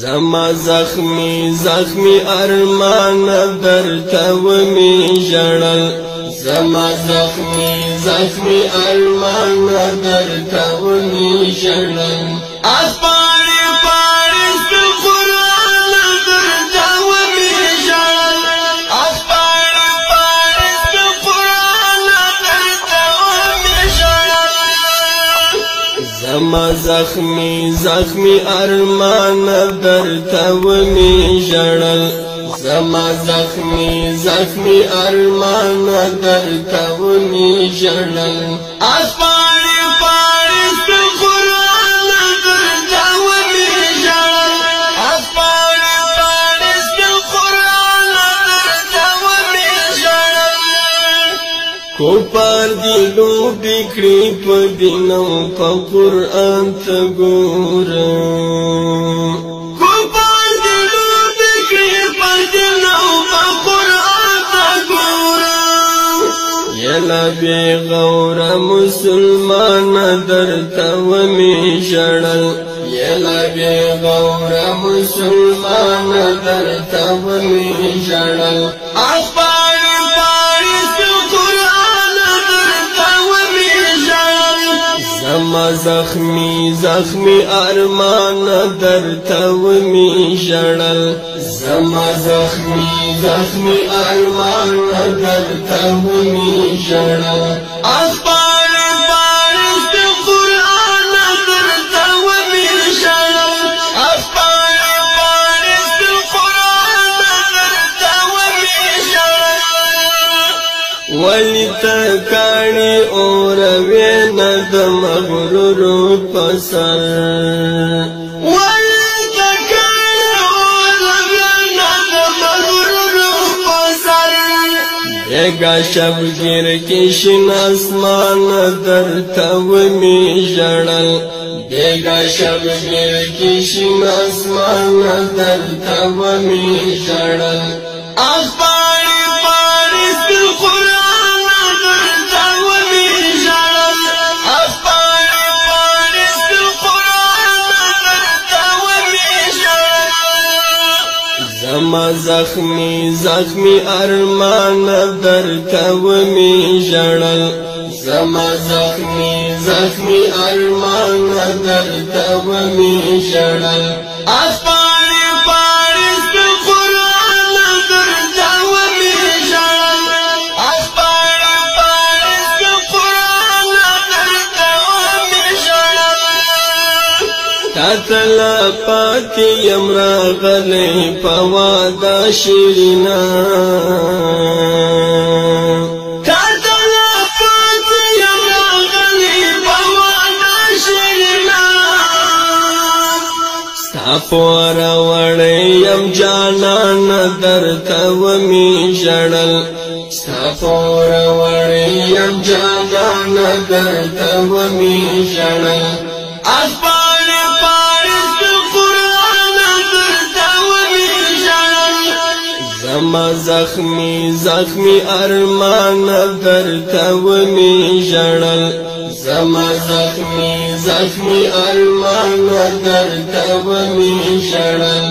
زما زخمی زخمی ارمان درته ومی ژړل زما زخمی زخمی ارمان درته ومی ژړل اسپاړې پاړې سپین قرآن درته ومی ژړل اسپاړې پاړې سپین قرآن درته ومی ژړل زما زخمی زخمی ارمان درته ومی ژړل زما زخمی زخمی ارمان درته ومی ژړل اسپاړې پاړې سپین قرآن درته ومی ژړل اسپاړې پاړې سپین قرآن درته ومی ژړل کوپر دی لوبې کړې په دین او په قرآن ته ګورم کوپر دی لوبې کړې په دین او په قرآن ته ګورم یلا بې غوره مسلمان درته ومې ژړل یلا بې غوره مسلمان درته ومې ژړل اسپاړې پاړې سپین قرآن درته ومې ژړل زما زخمی زخمی ارمان درته ومی ژړل زما زخمی زخمی ارمان درته ومی ژړل اسپاړې پاړې سپین قرآن درته ومی ژړل اسپاړې پاړې سپین قرآن درته ومی ژړل ولی ته کاڼي اوروې نه د مغرورو په سر ولی ته کاڼي اوروې نه د مغرورو په سر بیګا شبګیر کې شین اسمان درته ومې ژړل بیګا شبګیر کې شین اسمان درته ومې ژړل اسپاړې پاړې سپین قرآن درته ومې ژړل اسپاړې پاړې سپین قرآن درته ومې ژړل زما زخمی زخمی ارمان درته ومې ژړل زما زخمی زخمی ارمان درته ومې ژړل اسپاړې پاړې سپین قرآن درته ومې ژړل اسپاړې پاړې سپین قرآن درته ومې ژړل تاتل پاتې یم راغلی په واده شیرینا تاتل پاتې یم راغلی په واده شیرینا ستا پور وړی یم جانان درته ومې ژړل ستا پور وړی یم جانان درته ومې ژړل اسپاړې پاړې سپین قرآن درته ومې ژړل زما زخمی زخمی ارمان درته ومې ژړل زما زخمی زخمی ارمان درته ومې ژړل